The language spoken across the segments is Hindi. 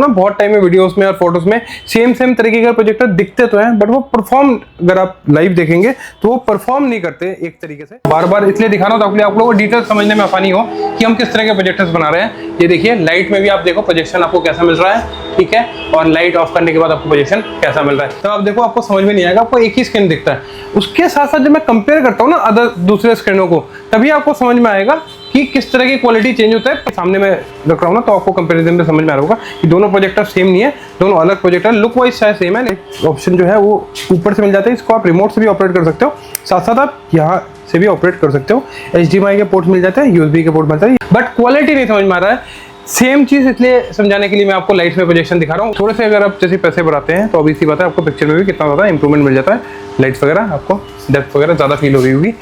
ना बहुत टाइम में वीडियोस में और फोटोज में सेम तरीके का प्रोजेक्टर दिखते तो हैं, बट वो परफॉर्म अगर आप लाइव देखेंगे तो वो परफॉर्म नहीं करते एक तरीके से। बार बार इसलिए दिखा रहा हूं ताकि आप लोगों को डिटेल समझने में आसानी हो कि हम किस तरह के प्रोजेक्टर्स बना रहे हैं। ये देखिए लाइट में भी आप देखो प्रोजेक्शन आपको कैसा मिल रहा है, ठीक है, और लाइट ऑफ करने के बाद आपको प्रोजेक्शन कैसा मिल रहा है। तो आप देखो आपको समझ में नहीं आएगा, आपको एक ही स्क्रीन दिखता है। उसके साथ साथ जब मैं कंपेयर करता हूँ ना अदर दूसरे स्क्रीनों को, तभी आपको समझ में आएगा कि किस तरह की क्वालिटी चेंज होता है। सामने में रख रहा हूँ ना तो आपको कंपैरिजन में समझ में आ रहा होगा कि दोनों प्रोजेक्टर सेम नहीं है, दोनों अलग प्रोजेक्टर। लुक वाइज शायद सेम है, ऑप्शन जो है वो ऊपर से मिल जाता है। इसको आप रिमोट से भी ऑपरेट कर सकते हो, साथ साथ आप यहाँ से भी ऑपरेट कर सकते हो। HDMI के पोर्ट मिल जाते हैं, USB के पोर्ट मिलता है, बट क्वालिटी नहीं समझ में आ रहा है। सेम चीज इसलिए समझाने के लिए मैं आपको लाइट्स में प्रोजेक्शन दिखा रहा हूँ। थोड़े से अगर आप जैसे पैसे बढ़ाते हैं तो ऑब्वियसली बात है आपको पिक्चर में भी कितना ज़्यादा इंप्रूवमेंट मिल जाता है। लाइट्स वगैरह आपको डेप्थ वगैरह ज़्यादा फील हो रही होगी।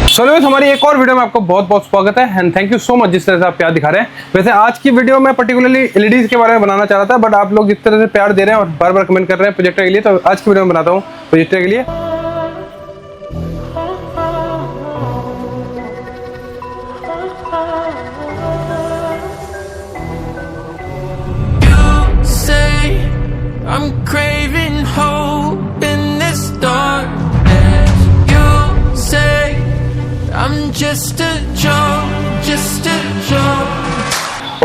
चलो हमारी एक और वीडियो में आपको बहुत बहुत स्वागत है and thank you so much जिस तरह से आप प्यार दिखा रहे हैं। वैसे आज की वीडियो में पर्टिकुलरली LEDs के बारे में बनाना चाह रहा था, बट आप लोग जिस तरह से प्यार दे रहे हैं और बार बार कमेंट कर रहे हैं प्रोजेक्टर के लिए, तो आज की वीडियो में बनाता हूँ प्रोजेक्टर के लिए। I'm craving hope in this darkness. You say I'm just a joke.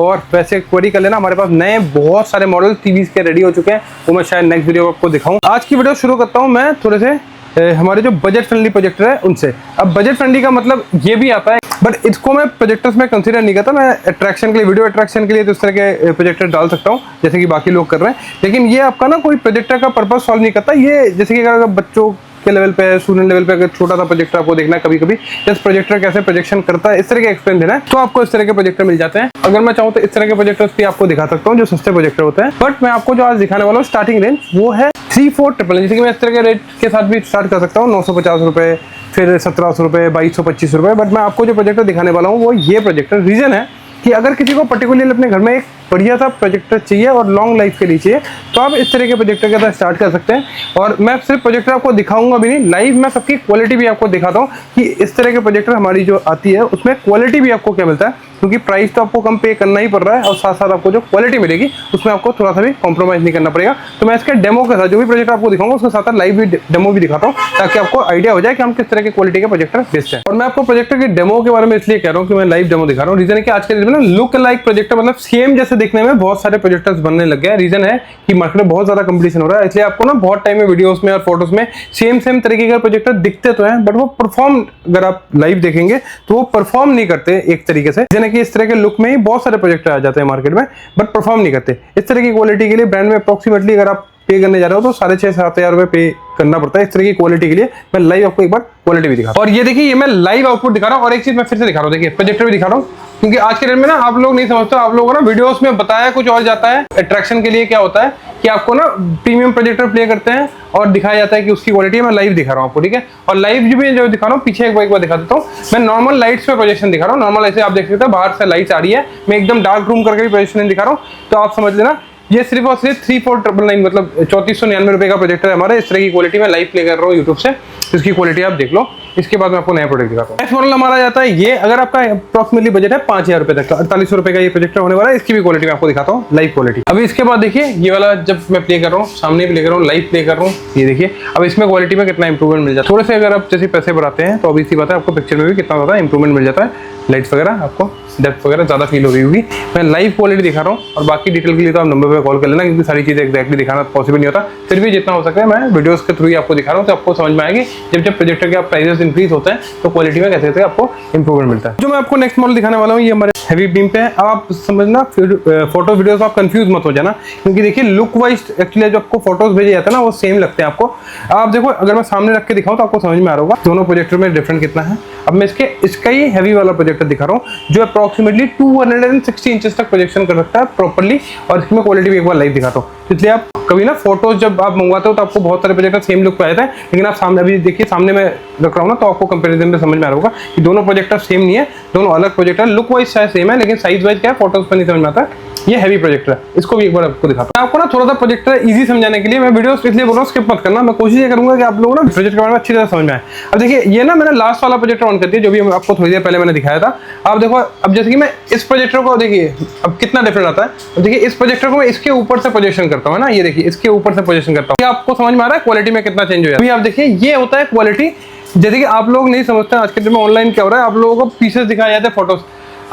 और वैसे क्वेरी कर लेना, हमारे पास नए बहुत सारे मॉडल TVs के रेडी हो चुके हैं, वो मैं शायद नेक्स्ट वीडियो आपको दिखाऊं। आज की वीडियो शुरू करता हूं मैं थोड़े से हमारे जो बजट फ्रेंडली प्रोजेक्टर है उनसे। अब बजट फ्रेंडली का मतलब ये भी आता है, बट इसको मैं प्रोजेक्टर्स में कंसीडर नहीं करता। मैं अट्रैक्शन के लिए, वीडियो अट्रैक्शन के लिए तो इस तरह के प्रोजेक्टर डाल सकता हूँ जैसे कि बाकी लोग कर रहे हैं, लेकिन ये आपका ना कोई प्रोजेक्टर का पर्पस सॉल्व नहीं करता। ये जैसे कि अगर बच्चों के लेवल पे, स्टूडेंट लेवल पे अगर छोटा सा प्रोजेक्टर आपको देखना है कभी कभी, जस्ट प्रोजेक्टर कैसे प्रोजेक्शन करता है इस तरह के एक्सप्लेन देना है, तो आपको इस तरह के प्रोजेक्टर मिल जाते हैं। अगर मैं चाहूँ तो इस तरह के प्रोजेक्टर्स भी आपको दिखा सकता हूँ जो सस्ते प्रोजेक्टर होते हैं, बट मैं आपको जो आज दिखाने वाला हूँ स्टार्टिंग रेंज वो है 3499। जैसे कि मैं इस तरह के रेट के साथ भी स्टार्ट कर सकता हूँ 950 रुपये, फिर 1700 रुपये, 2225 रुपये, बट मैं आपको जो प्रोजेक्टर दिखाने वाला हूँ वो ये प्रोजेक्टर। रीजन है कि अगर किसी को पर्टिकुलरली अपने घर में एक बढ़िया सा प्रोजेक्टर चाहिए और लॉन्ग लाइफ के लिए चाहिए, तो आप इस तरह के प्रोजेक्टर के साथ स्टार्ट कर सकते हैं। और मैं सिर्फ प्रोजेक्टर आपको दिखाऊंगा भी नहीं, लाइव मैं सबकी क्वालिटी भी आपको दिखाता हूँ कि इस तरह के प्रोजेक्टर हमारी जो आती है उसमें क्वालिटी भी आपको क्या मिलता है, क्योंकि प्राइस तो आपको कम पे करना ही पड़ रहा है और साथ साथ आपको जो क्वालिटी मिलेगी उसमें आपको थोड़ा सा भी कॉम्प्रोमाइज़ नहीं करना पड़ेगा। तो मैं इसके डेमो के साथ जो भी प्रोजेक्टर आपको दिखाऊंगा उसके साथ लाइव भी डेमो भी दिखाता हूँ, ताकि आपको आइडिया हो जाए कि हम किस तरह के क्वालिटी के प्रोजेक्टर बेचते हैं। और मैं आपको प्रोजेक्टर के डेमो के बारे में इसलिए कह रहा हूँ कि मैं लाइव डेमो दिखा रहा हूँ। रीजन है कि आज के डेट में ना लुक लाइक प्रोजेक्टर, मतलब सेम जैसे दिखने में बहुत सारे प्रोजेक्टर्स बनने लग गए हैं। रीजन है कि मार्केट में बहुत ज्यादा कंपटीशन हो रहा है, इसलिए आपको ना बहुत टाइम में वीडियोस में और फोटोज में सेम तरीके का प्रोजेक्टर दिखते तो हैं, बट वो परफॉर्म अगर आप लाइव देखेंगे तो वो परफॉर्म नहीं करते एक तरीके से। रीजन है कि इस तरह के लुक में ही बहुत सारे प्रोजेक्टर आ जाते हैं मार्केट में, बट परफॉर्म नहीं करते। इस तरह की क्वालिटी के लिए ब्रांड में अप्रोक्सीमेटली अगर आप पे करने जा रहे हो तो 6,500-7,000 रुपए पे करना पड़ता है इस तरह की क्वालिटी के लिए। मैं लाइव आपको एक बार क्वालिटी भी दिखा रहा हूं। और ये देखिए, ये मैं लाइव आउटपुट दिखा रहा हूं। और एक चीज मैं फिर से दिखा रहा हूं, देखिए प्रोजेक्टर भी दिखा रहा हूं, क्योंकि आज के डेट में ना आप लोग नहीं समझते, आप लोगों को ना वीडियोस में बताया कुछ और जाता है। अट्रैक्शन के लिए क्या होता है कि आपको ना प्रीमियम प्रोजेक्टर प्ले करते हैं और दिखाया जाता है कि उसकी क्वालिटी मैं लाइव दिखा रहा हूं आपको, ठीक है। और लाइव जो दिखा रहा हूँ पीछे एक बार दिखा देता हूँ। मैं नॉर्मल लाइट्स में प्रोजेक्शन दिखा रहा हूँ। नॉर्मल ऐसे आप देख सकते हैं बाहर से लाइट्स आ रही है, मैं एकदम डार्क रूम करके भी प्रोजेक्शन दिखा रहा हूँ, तो आप समझ लेना ये सिर्फ और सिर्फ 3499 मतलब 3499 रुपए का प्रोजेक्टर है हमारा। इस तरह की क्वालिटी में लाइव प्ले कर रहा हूँ यूट्यूब से, इसकी क्वालिटी आप देख लो। इसके बाद मैं आपको नया प्रोडक्ट दिखाता हूँ। नेक्स्ट मॉडल हमारा जाता है ये, अगर आपका अप्रॉक्सिमेटली बजट है 5000 रुपए तक का, 4800 रुपए का ये प्रोजेक्टर होने वाला है। इसकी भी क्वालिटी मैं आपको दिखाता हूँ, लाइव क्वालिटी। अभी इसके बाद देखिए ये वाला जब मैं प्ले कर रहा हूँ, सामने प्ले कर रहा हूँ, लाइव प्ले कर रहा हूँ, ये देखिए अब इसमें क्वालिटी में कितना इंप्रूवमेंट मिल जाता है। थोड़े से अगर आप जैसे पैसे बढ़ाते हैं तो ऑब्वियसली बात है आपको पिक्चर में भी कितना ज्यादा इंप्रूवमेंट मिल जाता है। लाइट्स वगैरह आपको डेप्थ वगैरह ज़्यादा फील हो रही होगी। मैं लाइव क्वालिटी दिखा रहा हूँ, और बाकी डिटेल के लिए तो आप नंबर पे कॉल कर लेना, क्योंकि सारी चीज़ें एक्जैक्टली दिखाना पॉसिबल नहीं होता। फिर भी जितना हो सकता है मैं वीडियोस के थ्रू ही आपको दिखा रहा हूँ, तो आपको समझ में आएगी जब प्रोजेक्टर के प्राइसेस इंक्रीज होते हैं तो क्वालिटी में कैसे आपको इंप्रूवमेंट मिलता है। जो मैं आपको नेक्स्ट मॉडल दिखाने वाला हूँ ये हमारे हैवी बीम पे है। आप समझना, फोटो वीडियोस आप कंफ्यूज मत हो जाना, क्योंकि देखिए लुक वाइज एक्चुअली जो आपको फोटोज भेजे जाते हैं ना वो सेम लगते हैं आपको। आप देखो, अगर मैं सामने रख के दिखाऊं तो आपको समझ में आ रहा होगा दोनों प्रोजेक्टर में डिफरेंट कितना है। अब मैं इसका ही हैवी वाला प्रोजेक्टर दिखा रहा हूँ जो अप्रॉक्सीमेटली 260 इंचेस तक प्रोजेक्शन कर सकता है प्रॉपर्ली, और इसमें क्वालिटी भी एक बार लाइव दिखाता हूँ। इसलिए आप कभी ना फोटोज जब आप मंगवाते हो तो आपको बहुत सारे प्रोजेक्टर सेम लुक पे आए थे, लेकिन आप सामने अभी देखिए सामने में रख रहा हूँ ना, तो आपको कंपैरिजन में समझ में आ रहा होगा कि दोनों प्रोजेक्टर सेम नहीं है, दोनों अलग प्रोजेक्टर। लुक वाइज शायद सेम है, लेकिन साइज वाइज क्या है फोटोज पर नहीं समझ में आता है। ये हैवी प्रोजेक्टर है, इसको भी एक बार आपको दिखाता हूँ। आपको ना थोड़ा सा प्रोजेक्टर इजी समझाने के लिए मैं वीडियो इसलिए बोल रहा हूँ, स्किप मत करना। मैं कोशिश ये करूंगा कि आप लोग ना प्रोजेक्ट के बारे में अच्छी तरह समझ में आए। अब देखिए ये ना मैंने लास्ट वाला प्रोजेक्टर ऑन कर दिया, जो भी आपको थोड़ी देर पहले मैंने दिखाया था। आप देखो, अब जैसे कि मैं इस प्रोजेक्टर को देखिए अब कितना डिफरेंट आता है। अब देखिए इस प्रोजेक्टर को मैं इसके ऊपर से पोजीशन करता हूँ ना, ये देखिए इसके ऊपर से पोजीशन करता हूँ। आपको समझ में आ रहा है क्वालिटी में कितना चेंज हो जाता है। आप देखिए ये होता है क्वालिटी। जैसे कि आप लोग नहीं समझते आज के दिन में ऑनलाइन क्या हो रहा है, आप लोगों को पीसेस दिखाए जाते हैं, फोटोज।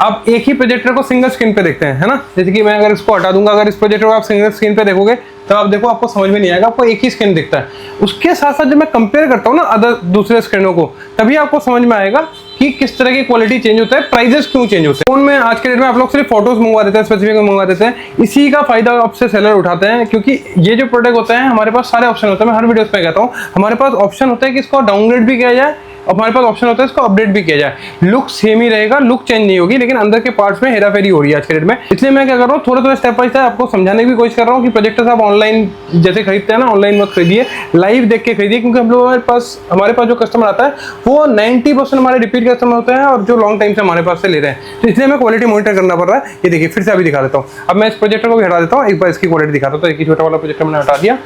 आप एक ही प्रोजेक्टर को सिंगल स्क्रीन पे देखते हैं, है ना। जैसे कि मैं अगर इसको हटा दूंगा, अगर इस प्रोजेक्टर को आप सिंगल स्क्रीन पे देखोगे तो आप देखो आपको समझ में नहीं आएगा, आपको एक ही स्क्रीन दिखता है। उसके साथ साथ जब मैं कंपेयर करता हूँ ना अदर दूसरे स्क्रीनों को, तभी आपको समझ में आएगा कि किस तरह की क्वालिटी चेंज होता है, प्राइजेस क्यों चेंज होते हैं। फोन में आज के डेट में आप लोग सिर्फ फोटोज मंगवा देते हैं, स्पेसिफिक मंगवा देते हैं, इसी का फायदा आपसे सेलर उठाते हैं। क्योंकि ये जो प्रोडक्ट होता है हमारे पास सारे ऑप्शन होते हैं। मैं हर वीडियो पे कहता हूँ हमारे पास ऑप्शन होता है कि इसको डाउनग्रेड भी किया जाए, और हमारे पास ऑप्शन होता है इसको अपडेट भी किया जाए। लुक सेम ही रहेगा, लुक चेंज नहीं होगी, लेकिन अंदर के पार्ट्स में हेराफेरी हो रही है आज के डेट में। इसलिए मैं क्या कर रहा हूँ, थोड़ा थोड़ा स्टेप बाय स्टेप आपको समझाने की भी कोशिश कर रहा हूँ कि प्रोजेक्टर्स आप ऑनलाइन जैसे खरीदते हैं ना, ऑनलाइन मत खरीदिए, लाइव देख के खरीदिए। क्योंकि हम लोग हमारे पास जो कस्टमर आता है वो 90% हमारे रिपीट कस्टमर होते हैं, और जो लॉन्ग टाइम से हमारे पास से ले रहे हैं। तो इसलिए हमें क्वालिटी मॉनिटर करना पड़ रहा है। ये देखिए फिर से अभी दिखा देता हूँ। अब मैं इस प्रोजेक्टर को भी हटा देता हूँ, एक बार इसकी क्वालिटी दिखाता हूँ। तो एक ही छोटा वाला प्रोजेक्टर मैंने हटा दिया।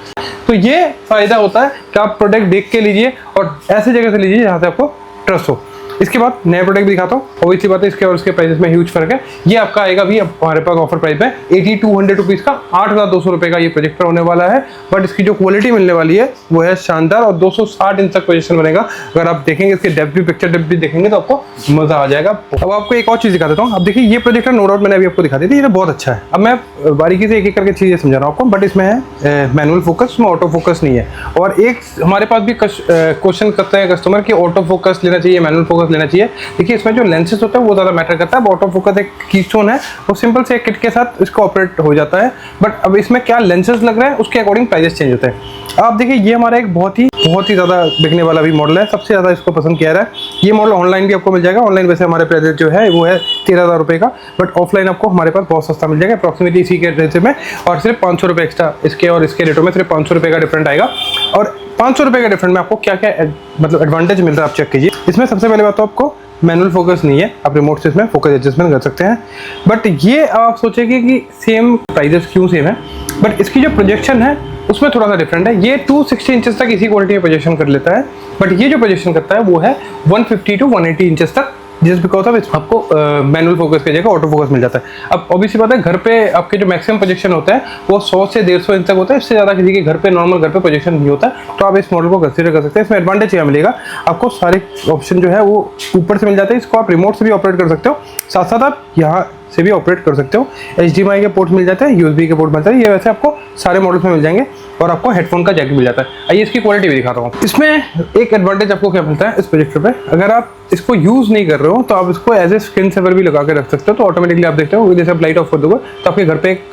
तो ये फायदा होता है कि आप प्रोडक्ट देख के लीजिए और ऐसी जगह से लीजिए जहाँ से आपको ट्रस्ट हो। इसके बाद नया प्रोडक्ट भी दिखाता हूँ। ऑब्वियसली बात है इसके और इसके प्राइसेस में ह्यूज फर्क है। ये आपका आएगा भी अब हमारे पास ऑफर प्राइस है 8200 रुपीज़ का, 8200 रुपये का ये प्रोजेक्टर होने वाला है। बट इसकी जो क्वालिटी मिलने वाली है वो है शानदार, और 260 इंच तक पोजीशन बनेगा। अगर आप देखेंगे इसके डेप्थ भी, पिक्चर डेप्थ भी देखेंगे तो आपको मजा आ जाएगा। अब आपको एक और चीज़ दिखा देता हूँ। अब देखिए ये प्रोजेक्टर नो डाउट मैंने अभी आपको दिखा दी थी, ये बहुत अच्छा है। अब मैं बारीकी से एक एक करके चीज़ें समझा रहा हूँ आपको। बट इसमें है मैनुअल फोकस, इसमें ऑटो फोकस नहीं है। और एक हमारे पास भी क्वेश्चन करते हैं कस्टमर कि ऑटो फोकस लेना चाहिए, मैनुअल फोकस लेना चाहिए। देखिए इसमें जो लेंसेज होता है वो ज़्यादा मैटर करता है। ऑटो फोकस एक कीस्टोन है, वो सिंपल से एक किट के साथ इसको ऑपरेट हो जाता है। बट अब इसमें क्या लेंसेज लग रहे हैं उसके अकॉर्डिंग प्राइसेस चेंज होते हैं। आप देखिए ये हमारा एक बहुत ही ज़्यादा बिकने वाला भी मॉडल है, सबसे ज़्यादा इसको पसंद किया रहा है। ये मॉडल ऑनलाइन भी आपको मिल जाएगा। ऑनलाइन वैसे हमारे प्राइस जो है वो है 13,000 रुपये का, बट ऑफलाइन आपको हमारे पास बहुत सस्ता मिल जाएगा, अप्रॉक्सीमेटली इसी के रेट में। और सिर्फ 500 रुपये एक्स्ट्रा इसके और इसके रेटों में सिर्फ 500 रुपये का डिफरेंट आएगा। और 500 रुपये का डिफरेंट में आपको क्या क्या मतलब एडवांटेज मिल रहा है आप चेक कीजिए। इसमें सबसे पहले बात तो आपको मैनुअल फोकस नहीं है, आप रिमोट से इसमें फोकस एडजस्टमेंट कर सकते हैं। बट ये आप सोचेंगे कि सेम प्राइजेस क्यों सेम है, बट इसकी जो प्रोजेक्शन है उसमें थोड़ा सा डिफरेंट है। ये 260 इंचेस तक इसी क्वालिटी में प्रोजेक्शन कर लेता है, बट ये जो प्रोजेक्शन करता है वो है 150 टू 180 इंचेस तक, जिस बिकॉज ऑफ आपको मैनुअल फोकस की जगह ऑटो फोकस मिल जाता है। अब ऑब्वियसली बात है घर पे आपके जो मैक्सिमम प्रोजेक्शन होता है वो 100 से 150 इंच तक होता है, इससे ज़्यादा किसी के घर पे नॉर्मल घर पे प्रोजेक्शन नहीं होता। तो आप इस मॉडल को कंसीडर कर सकते हैं। इसमें एडवांटेज क्या मिलेगा आपको, सारे ऑप्शन जो है वो ऊपर से मिल जाते हैं। इसको आप रिमोट से भी ऑपरेट कर सकते हो, साथ साथ आप यहाँ से भी ऑपरेट कर सकते हो। HDMI के पोर्ट मिल जाते हैं, USB के पोर्ट मिलता है। ये वैसे आपको सारे मॉडल्स में मिल जाएंगे, और आपको हेडफोन का जैक मिल जाता है। आइए इसकी क्वालिटी भी दिखाता हूँ। इसमें एक एडवांटेज आपको क्या मिलता है इस प्रोजेक्टर पे, अगर आप इसको यूज़ नहीं कर रहे हो तो आप इसको एज ए स्क्रीन सेवर भी लगा के रख सकते हो। तो ऑटोमेटिकली आप देखते हो जैसे आप लाइट ऑफ कर दोगे तो आपके घर पे एक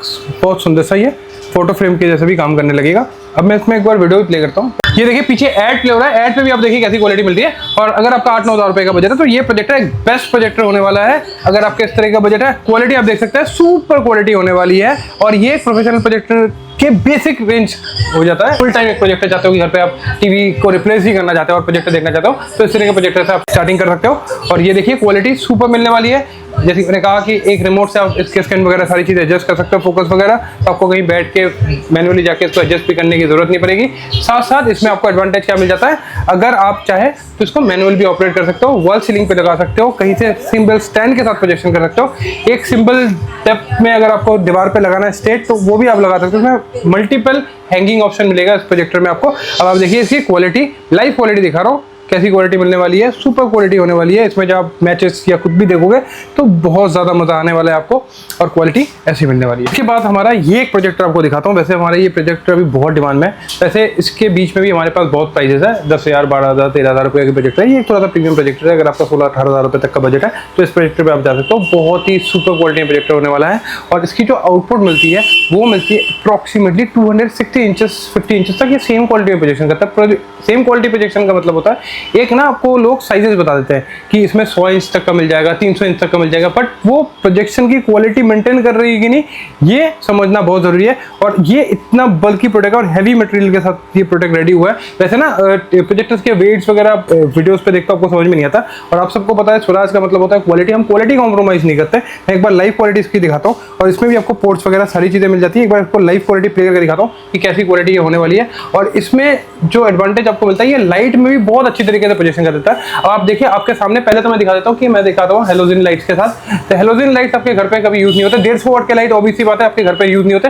बहुत सुंदर सा ये फोटो फ्रेम के जैसे भी काम करने लगेगा। अब मैं इसमें एक बार वीडियो भी प्ले करता हूँ। ये देखिए पीछे ऐड प्ले हो रहा है, ऐड पे भी आप देखिए कैसी क्वालिटी मिलती है। और अगर आपका 8-9 हज़ार रुपये का बजट है तो ये प्रोजेक्टर एक बेस्ट प्रोजेक्टर होने वाला है। अगर आपके इस तरह का बजट है, क्वालिटी आप देख सकते हैं सुपर क्वालिटी होने वाली है। और ये प्रोफेशनल प्रोजेक्टर के बेसिक रेंज हो जाता है। फुल टाइम एक प्रोजेक्टर चाहते हो कि घर पे आप टीवी को रिप्लेस ही करना चाहते हो और प्रोजेक्टर देखना चाहते हो, तो इस तरह के प्रोजेक्टर से आप स्टार्टिंग कर सकते हो। और ये देखिए क्वालिटी सुपर मिलने वाली है। जैसे मैंने कहा कि एक रिमोट से आप इसके स्क्रीन वगैरह सारी चीज़ एडजस्ट कर सकते हो, फोकस वगैरह। तो आपको कहीं बैठ के मैनुअली जाके इसको एडजस्ट भी करने की जरूरत नहीं पड़ेगी। साथ साथ इसमें आपको एडवांटेज क्या मिल जाता है, अगर आप चाहे तो इसको मैनुअल भी ऑपरेट कर सकते हो, वॉल सीलिंग पे लगा सकते हो, कहीं से सिंबल स्टैंड के साथ प्रोजेक्शन कर सकते हो। एक सिंबल डेप्थ में अगर आपको दीवार पे लगाना है स्ट्रेट तो वो भी आप लगा सकते हो। इसमें मल्टीपल हैंगिंग ऑप्शन मिलेगा इस प्रोजेक्टर में आपको। अब आप देखिए इसकी क्वालिटी, लाइव क्वालिटी दिखा रहा हूँ कैसी क्वालिटी मिलने वाली है, सुपर क्वालिटी होने वाली है। इसमें जब आप मैचेस या कुछ भी देखोगे तो बहुत ज़्यादा मज़ा आने वाला है आपको, और क्वालिटी ऐसी मिलने वाली है। इसके बाद हमारा ये एक प्रोजेक्टर आपको दिखाता हूँ। वैसे हमारा ये प्रोजेक्टर अभी बहुत डिमांड में है। वैसे इसके बीच में भी हमारे पास बहुत प्राइजेस है, 10,000, 12,000, 13,000 रुपये के प्रोजेक्टर है। ये थोड़ा सा प्रीमियम प्रोजेक्टर है। अगर आपका 16-18 हज़ार रुपये तक का बजट है तो इस प्रोजेक्टर पर आप जा सकते हो। बहुत ही सुपर क्वालिटी प्रोजेक्टर होने वाला है, और इसकी जो आउटपुट मिलती है वो मिलती है अप्रॉक्सीमेटली 260 इंचेस 50 इंचेस तक। ये सेम क्वालिटी में प्रोजेक्शन करता है। सेम क्वालिटी प्रोजेक्शन का मतलब होता है, एक ना आपको लोग साइजेस बता देते हैं कि इसमें 100 इंच तक का मिल जाएगा, 300 इंच तक का मिल जाएगा, बट वो प्रोजेक्शन की क्वालिटी मेंटेन कर रही है कि नहीं, ये समझना बहुत जरूरी है। और ये इतना बल्कि प्रोडक्ट और हैवी मटेरियल के साथ ये प्रोडक्ट रेडी हुआ है। वैसे ना प्रोजेक्टर्स के वेट्स वगैरह वीडियोस पे देखते हो आपको समझ में नहीं आता, और आप सबको पता है स्वराज का मतलब होता है क्वालिटी। हम क्वालिटी कॉम्प्रोमाइज नहीं करते। मैं एक बार लाइव क्वालिटी इसकी दिखाता हूँ, और इसमें भी आपको पोर्ट्स वगैरह सारी चीजें मिल जाती है। एक बार आपको लाइव क्वालिटी प्ले करके दिखाता हूँ कि कैसी क्वालिटी ये होने वाली है। और इसमें जो एडवांटेज आपको मिलता है, ये लाइट में भी बहुत अच्छी तरीके से प्रोजेक्शन कर देता है। अब आप देखिए आपके सामने, पहले तो मैं दिखा देता हूँ कि मैं दिखाता हूँ हेलोजन लाइट्स के साथ। तो हेलोजन लाइट्स आपके घर पे कभी यूज नहीं होते। 150 वाट के लाइट ऑब्वियस सी बात है आपके घर पे यूज नहीं होते।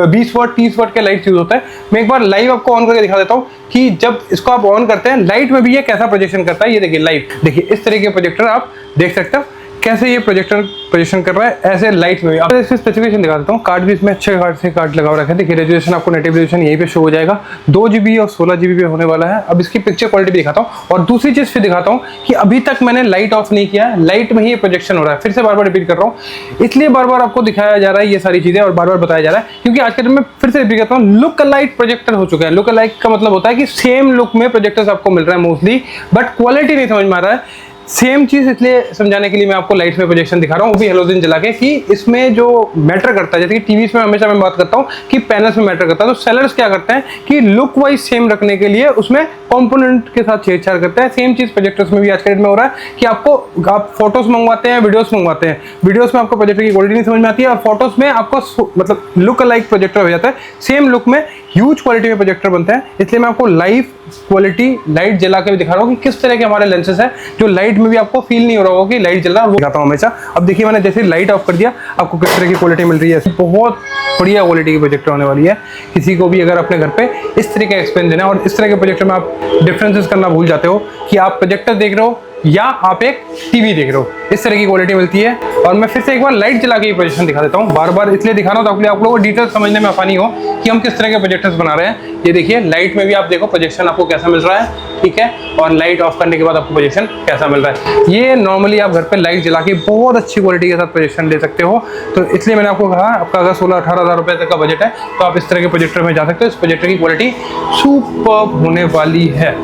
20 वाट 30 वाट के लाइट्स यूज होता है। मैं एक बार लाइव आपको ऑन करके दिखा देता हूँ कि जब इसको आप ऑन करते हैं लाइट में भी ये कैसा प्रोजेक्शन करता है। ये देखिए लाइव, देखिए इस तरह के प्रोजेक्टर आप देख सकते हो कैसे ये प्रोजेक्टर पोजीशन कर रहा है ऐसे लाइट में भी। आपको इसकी स्पेसिफिकेशन दिखा देता हूँ। कार्ड भी इसमें अच्छे कार्ड लगा रखा है। देखिए रेजोल्यूशन आपको नेटिव रेजोल्यूशन यहीं पे शो हो जाएगा। 2 GB और 16 GB पे होने वाला है। अब इसकी पिक्चर क्वालिटी भी दिखाता हूँ, और दूसरी चीज फिर दिखाता हूँ कि अभी तक मैंने लाइट ऑफ नहीं किया है, लाइट में ही प्रोजेक्शन हो रहा है। फिर से बार बार रिपीट कर रहा हूँ, इसलिए बार बार आपको दिखाया जा रहा है ये सारी चीजें, और बार बार बताया जा रहा है क्योंकि आज के दिन में फिर से रिपीट करता हूँ, लुक अलाइक प्रोजेक्टर हो चुका है। लुक अलाइक का मतलब होता है कि सेम लुक में प्रोजेक्टर्स आपको मिल रहा है मोस्टली, बट क्वालिटी नहीं समझ में आ रहा है। सेम चीज इसलिए समझाने के लिए मैं आपको लाइट्स में प्रोजेक्शन दिखा रहा हूँ, वो भी हेलोजन जला के, कि इसमें जो मैटर करता है, जैसे कि टीवीज में हमेशा मैं बात करता हूँ कि पैनल्स में मैटर करता है, तो सेलर्स क्या करते हैं कि लुक वाइज सेम रखने के लिए उसमें कंपोनेंट के साथ छेड़छाड़ करते हैं। सेम चीज प्रोजेक्टर्स में भी आज के डेट में हो रहा है कि आप फोटोज मंगवाते हैं, वीडियोस मंगवाते हैं, वीडियोस में आपको प्रोजेक्टर की क्वालिटी नहीं समझ में आती है, और फोटोज में आपको मतलब लुक अलाइक प्रोजेक्टर हो जाता है। सेम लुक में ह्यूज क्वालिटी में प्रोजेक्टर बनते हैं। इसलिए मैं आपको लाइव क्वालिटी लाइट जला के भी दिखा रहा हूँ कि किस तरह के हमारे लेंसेज हैं जो लाइट में भी आपको फील नहीं हो रहा होगा कि लाइट जल रहा है, वो दिखाता हूँ हमेशा। अब देखिए मैंने जैसे लाइट ऑफ कर दिया, आपको किस तरह की क्वालिटी मिल रही है। बहुत बढ़िया क्वालिटी की प्रोजेक्टर होने वाली है। किसी को भी अगर अपने घर पे इस तरह का एक्सपीरियंस देना है, और इस तरह के प्रोजेक्टर में आप डिफरेंसेस करना भूल जाते हो कि आप प्रोजेक्टर देख रहे हो या आप एक टीवी देख रहे हो, इस तरह की क्वालिटी मिलती है। और मैं फिर से एक बार लाइट जला के प्रोजेक्शन दिखा देता हूँ। बार बार इसलिए दिखा रहा हूँ ताकि आप लोगों को डिटेल समझने में आसानी हो कि हम किस तरह के प्रोजेक्टर्स बना रहे हैं। ये देखिए लाइट में भी आप देखो प्रोजेक्शन आपको कैसा मिल रहा है, ठीक है, और लाइट ऑफ करने के बाद आपको प्रोजेक्शन कैसा मिल रहा है। ये नॉर्मली आप घर पे लाइट जला के बहुत अच्छी क्वालिटी के साथ प्रोजेक्शन ले सकते हो। तो इसलिए मैंने आपको कहा, आपका अगर 16-18 हज़ार रुपये तक का बजट है तो आप इस तरह के प्रोजेक्टर में जा सकते हो। इस प्रोजेक्टर की क्वालिटी सुपर्ब होने वाली है।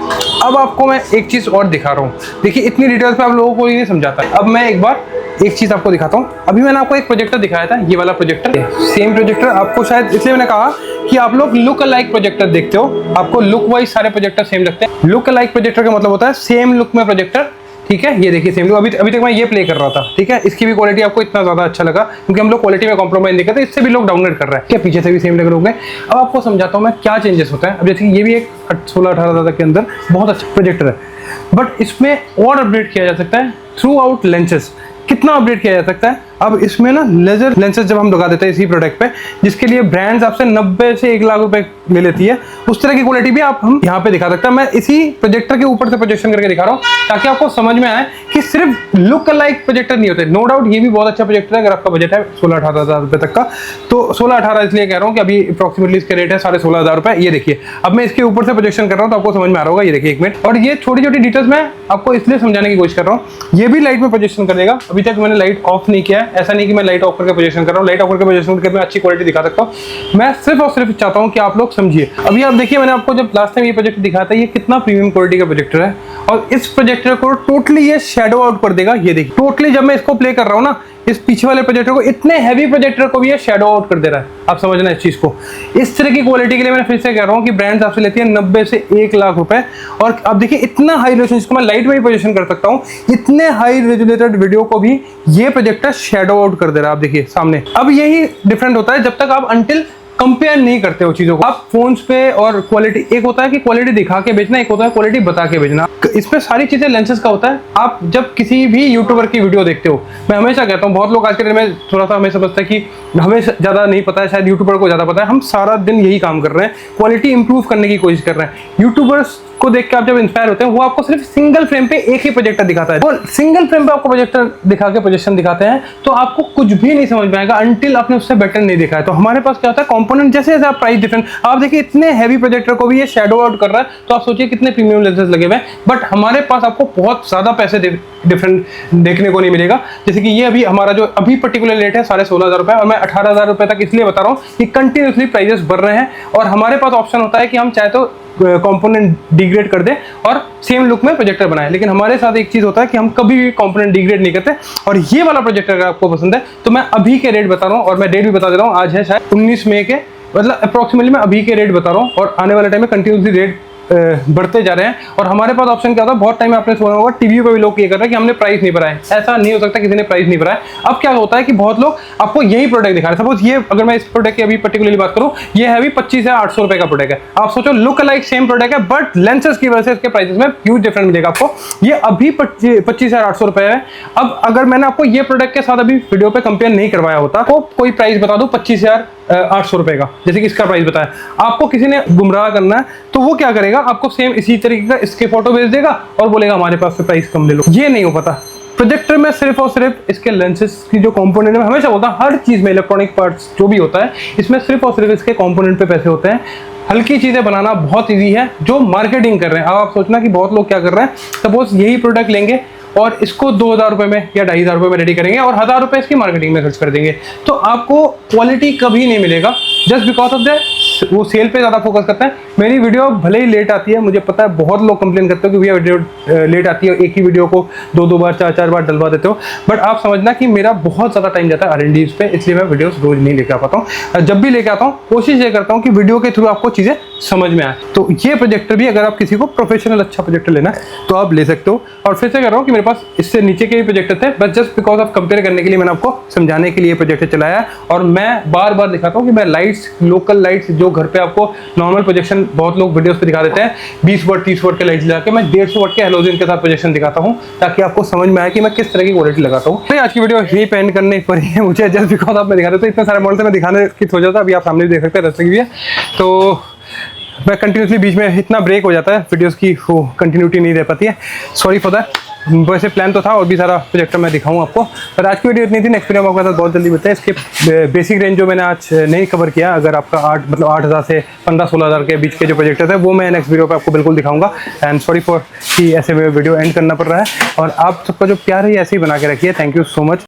अब आपको मैं एक चीज़ और दिखा रहा हूँ। देखिए इतनी डिटेल्स में आप लोगों को ये नहीं समझाता। अब मैं एक बार एक चीज आपको दिखाता हूँ। अभी मैंने आपको एक प्रोजेक्टर दिखाया था, ये वाला प्रोजेक्टर, सेम प्रोजेक्टर आपको शायद इसलिए मैंने कहा कि आप लोग लुक अलाइक प्रोजेक्टर देखते हो, आपको लुक वाइज सारे प्रोजेक्टर सेम लगते हैं। लुक अलाइक प्रोजेक्टर का मतलब होता है सेम लुक में प्रोजेक्टर, ठीक है। ये देखिए सेम लुक, अभी तक मैं ये प्ले कर रहा था, ठीक है। इसकी भी क्वालिटी आपको इतना ज्यादा अच्छा लगा क्योंकि हम लोग क्वालिटी में कॉम्प्रोमाइज नहीं करते, इससे भी लोग डाउनलोड कर रहे हैं, क्या पीछे से भी सेम लग रहे होंगे। अब आपको समझाता हूँ मैं क्या चेंजेस होता है। अब जैसे ये भी एक 16-18 हज़ार के अंदर बहुत अच्छा प्रोजेक्टर है, बट इसमें और अपडेट किया जा सकता है थ्रू आउट लेंसेज। कितना अपडेट किया जा सकता है? अब इसमें ना लेजर लेंसेज जब हम लगा देते हैं इसी प्रोडक्ट पे, जिसके लिए ब्रांड्स आपसे 90 से 1 लाख रुपए ले लेती है, उस तरह की क्वालिटी भी हम यहाँ पे दिखा सकते हैं। मैं इसी प्रोजेक्टर के ऊपर से प्रोजेक्शन करके दिखा रहा हूँ ताकि आपको समझ में आए कि सिर्फ लुक अलाइक प्रोजेक्टर नहीं होते। नो डाउट ये भी बहुत अच्छा प्रोजेक्टर है। अगर आपका बजट है 16-18 हज़ार रुपए तक का, तो 16-18 इसलिए कह रहा हूँ कि अभी अप्रॉक्सीमेटली इसके रेट है 16.5 हज़ार रुपए। ये देखिए अब मैं इसके ऊपर से प्रोजेक्शन कर रहा हूँ तो आपको समझ में आ रहा होगा। ये देखिए 1 मिनट, और ये छोटी छोटी डिटेल्स मैं आपको इसलिए समझाने की कोशिश कर रहा हूँ। ये भी लाइट में प्रोजेक्शन कर देगा। अभी तक मैंने लाइट ऑफ नहीं किया है, ऐसा नहीं कि मैं लाइट ऑफ करके प्रोजेक्शन कर रहा हूँ। लाइट ऑफ करके प्रोजेक्शन करके मैं अच्छी क्वालिटी दिखा सकता हूँ। मैं सिर्फ और सिर्फ चाहता हूँ कि आप लोग समझिए। अभी आप देखिए मैंने आपको जब लास्ट टाइम ये प्रोजेक्टर दिखाया था, ये कितना प्रीमियम क्वालिटी का प्रोजेक्टर है, और इस प्रोजेक्टर को टोटली ये शैडो आउट कर देगा। ये देखिए टोटली जब मैं इसको प्ले कर रहा हूँ ना, इस पीछे वाले प्रोजेक्टर को, इतने हैवी प्रोजेक्टर को भी ये शैडो आउट कर दे रहा है। आप समझना इस चीज को। इस तरह की क्वालिटी के लिए मैं फिर से कह रहा हूँ कि ब्रांड्स आपसे लेती है 90 से 1 लाख रुपए। और अब देखिए इतना हाई रेजोल्यूशन, इसको मैं लाइट में भी पोजीशन कर सकता हूँ, इतने हाई रेजोल्यूटेड वीडियो को भी ये प्रोजेक्टर शैडो आउट कर दे रहा है। आप देखिए सामने। अब यही डिफरेंट होता है जब तक आप अनटिल कंपेयर नहीं करते हो चीजों को। आप फोन्स पे और क्वालिटी, एक होता है कि क्वालिटी दिखा के बेचना, एक होता है क्वालिटी बता के बेचना। इसमें सारी चीजें लेंसेज का होता है। आप जब किसी भी यूट्यूबर की वीडियो देखते हो, मैं हमेशा कहता हूँ, बहुत लोग आज के दिन में थोड़ा सा हमें समझता है कि हमें ज्यादा नहीं पता है, शायद यूट्यूबर को ज्यादा पता है। हम सारा दिन यही काम कर रहे हैं, क्वालिटी इंप्रूव करने की कोशिश कर रहे हैं। यूट्यूबर्स को देख के आप जब इंस्पायर होते हैं, वो आपको सिर्फ सिंगल फ्रेम पे एक ही प्रोजेक्टर दिखाता है, और सिंगल फ्रेम पे आपको प्रोजेक्टर दिखा के प्रोजेक्शन दिखाते हैं, तो आपको कुछ भी नहीं समझ में आएगा अनटिल आपने उससे बेटर नहीं देखा है। तो हमारे पास क्या होता है, कंपोनेंट जैसे जैसे आप प्राइस डिफरेंट, आप देखिए इतने हैवी प्रोजेक्टर को भी ये शैडो आउट कर रहा है, तो आप सोचिए कितने प्रीमियम लेंसेज लगे हुए हैं। बट हमारे पास आपको बहुत ज़्यादा पैसे डिफरेंट देखने को नहीं मिलेगा। जैसे कि ये अभी हमारा जो अभी पर्टिकुलर रेट है 16,500 रुपये, और मैं 18,000 रुपये तक इसलिए बता रहा हूँ कि कंटिन्यूसली प्राइजेस बढ़ रहे हैं, और हमारे पास ऑप्शन होता है कि हम चाहे तो कंपोनेंट डिग्रेड कर दें और सेम लुक में प्रोजेक्टर बनाएं। लेकिन हमारे साथ एक चीज़ होता है कि हम कभी भी कंपोनेंट डिग्रेड नहीं करते। और ये वाला प्रोजेक्टर अगर आपको पसंद है तो मैं अभी के रेट बता रहा हूँ, और मैं डेट भी बता दे रहा हूँ। आज है शायद 19 मई के, मतलब अप्रॉक्सीमेटली मैं अभी के रेट बता रहा हूँ, और आने वाले टाइम में कंटिन्यूसली रेट बढ़ते जा रहे हैं। और हमारे पास ऑप्शन क्या होता है, बहुत टाइम आपने सुना होगा टीवी पे भी लोग ये कर रहे हैं कि हमने प्राइस नहीं भरा है। ऐसा नहीं हो सकता किसी ने प्राइस नहीं भरा है। अब क्या होता है कि बहुत लोग आपको यही प्रोडक्ट दिखा रहे हैं। सपोज ये, अगर मैं इस प्रोडक्ट की अभी पर्टिकुलरली बात करूं, ये है अभी 25 से 800 रुपए का प्रोडक्ट है। आप सोचो लुक लाइक सेम प्रोडक्ट है, बट लेंसेज की वजह से इसके प्राइसेस में ह्यूज डिफरेंस मिलेगा आपको। ये अभी 25 से 800 रुपए है। अब अगर मैंने आपको ये प्रोडक्ट के साथ अभी वीडियो पे कंपेयर नहीं करवाया होता, तो कोई प्राइस बता दूं 25,800 रुपए का, जैसे कि इसका प्राइस बताया, आपको किसी ने गुमराह करना है तो वो क्या करेगा, आपको सेम इसी तरीके का इसके फोटो भेज देगा और बोलेगा हमारे पास से प्राइस कम ले लो। ये नहीं हो पाता। प्रोजेक्टर में सिर्फ और सिर्फ इसके लेंसेज की जो कंपोनेंट है, हमेशा बोलता हर चीज में इलेक्ट्रॉनिक पार्ट्स जो भी होता है, इसमें सिर्फ और सिर्फ इसके कंपोनेंट पे पैसे होते हैं। हल्की चीजें बनाना बहुत ईजी है। जो मार्केटिंग कर रहे हैं, अब आप सोचना कि बहुत लोग क्या कर रहे हैं, सपोज यही प्रोडक्ट लेंगे और इसको 2,000 रुपए में या 2,500 रुपए में रेडी करेंगे और 1,000 रुपए इसकी मार्केटिंग में खर्च कर देंगे, तो आपको क्वालिटी कभी नहीं मिलेगा। जस्ट बिकॉज ऑफ दैट वो सेल पे ज़्यादा फोकस करते हैं। मेरी वीडियो भले ही लेट आती है, मुझे पता है बहुत लोग कंप्लेन करते हो कि भैया वीडियो लेट आती है, एक ही वीडियो को 2-2 बार 4-4 बार डलवा देते हो, बट आप समझना कि मेरा बहुत ज़्यादा टाइम जाता है R&Ds पे, इसलिए मैं वीडियोस रोज नहीं लेके आ पाता हूँ। जब भी लेके आता हूँ कोशिश ये करता हूँ कि वीडियो के थ्रू आपको चीज़ें समझ में आए। तो ये प्रोजेक्टर भी, अगर आप किसी को प्रोफेशनल अच्छा प्रोजेक्टर लेना है तो आप ले सकते हो। और फिर से कह रहा हूँ कि मेरे पास इससे नीचे के भी प्रोजेक्टर थे, बस जस्ट बिकॉज ऑफ कंपेयर करने के लिए मैंने आपको समझाने के लिए प्रोजेक्टर चलाया। और मैं बार बार दिखाता हूँ कि मैं लाइट्स, लोकल लाइट्स जो घर पे आपको नॉर्मल प्रोजेक्शन बहुत लोग वीडियोस पे दिखा देते हैं, 20 वाट 30 वाट के लाइट्स लगा के, मैं 150 वाट के हेलोजन के साथ प्रोजेक्शन दिखाता हूँ, ताकि आपको समझ में आए कि मैं किस तरह की क्वालिटी लगाता हूँ। आज की वीडियो यही पेंड करने पर ही मुझे, जस्ट बिकॉज आप मैं दिखा देता हूँ, इतने सारे मॉडल से मैं दिखाने की सोचा था। अभी आप सामने भी देख सकते हैं, रास्ते की भी है, तो मैं कंटिन्यूसली बीच में इतना ब्रेक हो जाता है वीडियोस की, वो कंटिन्यूटी नहीं रह पाती है। Sorry for that. वैसे प्लान तो था और भी सारा प्रोजेक्टर मैं दिखाऊं आपको, पर आज की वीडियो इतनी थी। नेक्स्ट वीडियो में आपके साथ बहुत जल्दी बताएं। इसके बेसिक रेंज जो मैंने आज नहीं कवर किया, अगर आपका 8,000 से 15-16,000 के बीच के जो प्रोजेक्टर है, वो मैं नेक्स्ट वीडियो पे आपको बिल्कुल दिखाऊंगा। एंड सॉरी फॉर कि ऐसे वीडियो एंड करना पड़ रहा है, और आप सबका जो प्यार है ऐसे ही बना के रखिए। Thank you so much.